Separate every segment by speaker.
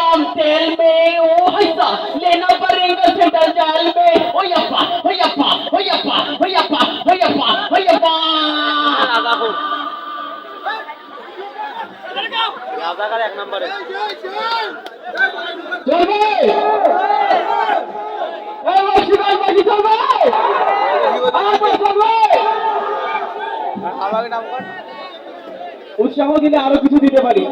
Speaker 1: कम तेल में ओ ऐसा लेना पड़ेगा सेंट्रल जेल में ओ यप्पा ओ यप्पा ओ यप्पा ओ यप्पा ओ यप्पा ओ यप्पा
Speaker 2: রাজাকার এক নম্বরে
Speaker 1: চলবে এই বক্সিবাল বাকি চলবে চলবে
Speaker 2: আমাকে নাম কর
Speaker 1: উৎসাহ দিলে আরো কিছু দিতে পারি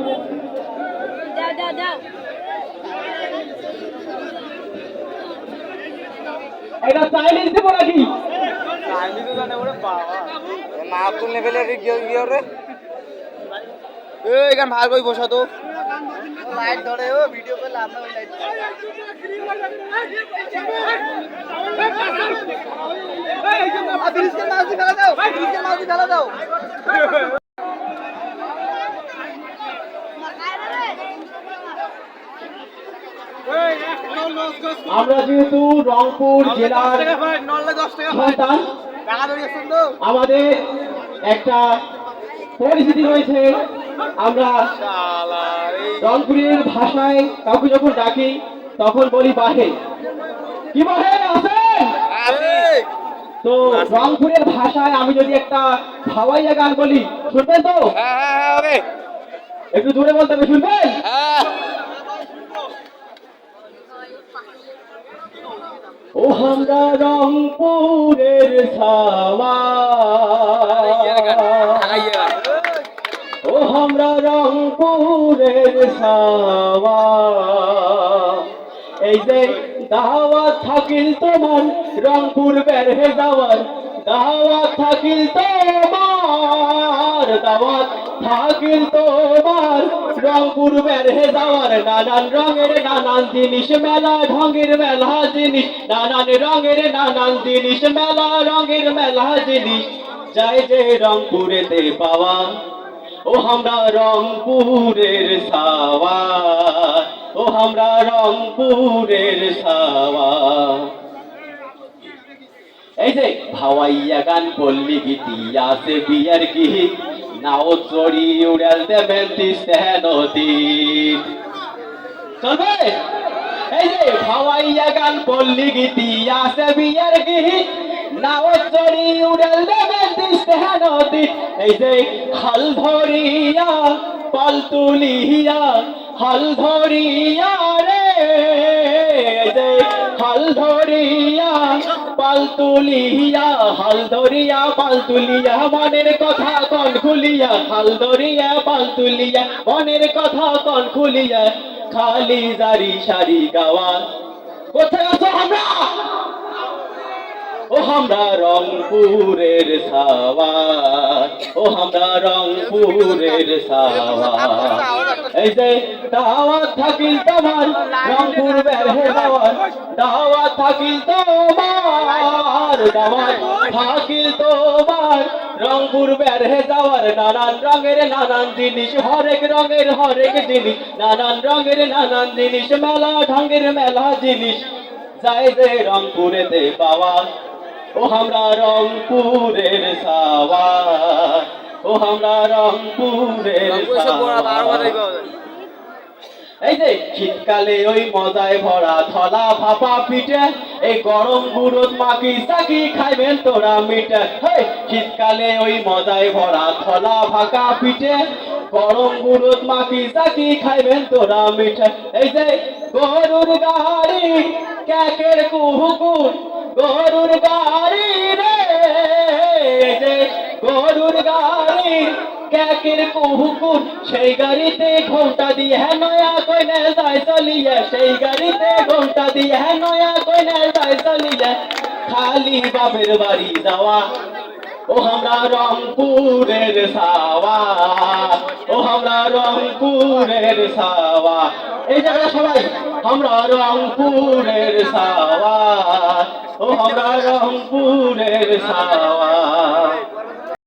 Speaker 1: এটা চাইনিজ দেবো নাকি
Speaker 2: চাইনিজ জানে ওরে বাবা না তুল লেভেলের গিয়ে রে এই গান ভাগ কই বসা তো লাইট ধরে ও ভিডিও করে লাভ না ওই লাইট এই যে আদিলকে মাছ ঢালা দাও আদিলকে মাছ ঢালা দাও
Speaker 1: আমরা যেহেতু রংপুর জেলার সন্তান আমাদের একটা পরিস্থিতি রয়েছে আমরা রংপুরের ভাষায় কাউকে যখন ডাকি তখন বলি বাহে কি বাহে আছেন তো রংপুরের ভাষায় আমি যদি একটা ভাওয়াইয়া গান বলি শুনবেন তো একটু জোরে বলতে হবে শুনবেন ও আমরা রংপুরের ছাওয়া ও আমরা রংপুরের ছাওয়া এই যে দাওয়াত থাকিল তোমার রংপুর বের হয়ে যাওয়ার দাওয়াত থাকিল তোমার দাওয়াত থাকিল তোমার রংপুর বের হয়ে যাওয়ার নানান রঙের নানান জিনিস মেলা ঢঙের মেলা জিনিস নানান রঙের নানান জিনিস মেলা রঙের মেলা জিনিস যাই যে রংপুরেতে পাওয়া ও আমরা রংপুরের ছাওয়া ও আমরা রংপুরের ছাওয়া এই যে ভাওয়াইয়া গান পল্লী গীতি আছে বিয়ার গীত নাও চড়ি উড়াল দেবেন নদী চলবে এই যে ভাওয়াইয়া গান পল্লী গীতি আছে বিয়ার গীত নাও চড়ি উড়াল দেবেন নদী এই যে হাল ধরিয়া পাল তুলিয়া হাল ধরিয়া রে এই যে হাল ধরিয়া পাল তুলিয়া হাল ধরিয়া পাল তুলিয়া মনের কথা কন খুলিয়া হাল ধরিয়া পাল তুলিয়া মনের কথা কন খুলিয়া খালি জারি সারি গাওয়া কোথায় আছো আমরা ও আমরা রংপুরের ছাওয়া ও আমরা রংপুরের ছাওয়া এই যে দাওয়াত থাকিল তোমার রংপুর বের হয়ে যাওয়ার দাওয়াত থাকিল তোমার দাওয়াত থাকিল তোমার রংপুর বের হয়ে যাওয়ার নানান রঙের নানান জিনিস হরেক রঙের হরেক জিনিস নানান রঙের নানান জিনিস মেলা ঢঙের মেলা জিনিস যাই যে রংপুরেতে পাওয়া ও আমরা রংপুরের ছাওয়া ও আমরা রংপুরের ছাওয়া এই যে শীতকালে ওই মজায় ভরা থলা ভাপা পিঠে এই গরম গুড়ত মাখি চাকি খাইবেন তোরা মিঠে শীতকালে ওই মজায় ভরা থলা ভাকা পিঠে গরম গুড়ত মাখি চাকি খাইবেন তোরা মিঠে এই যে গরুর গাড়ি ক্যাকের কুহুকুর গরুর গাড়ি রে যে গরুর গাড়ি ক্যাকের কুহুকুর সেই গাড়িতে ঘন্টা দিয়ে নয়া কইনে যায় চলিয়ে সেই গাড়িতে ঘন্টা দিয়ে নয়া কইনে যায় চলিয়ে খালি বাপের বাড়ি যাওয়া ও আমরা রংপুরের ছাওয়া ও আমরা রংপুরের ছাওয়া এই জায়গা সবাই আমরা রংপুরের ছাওয়া ও আমরা রংপুরের ছাওয়া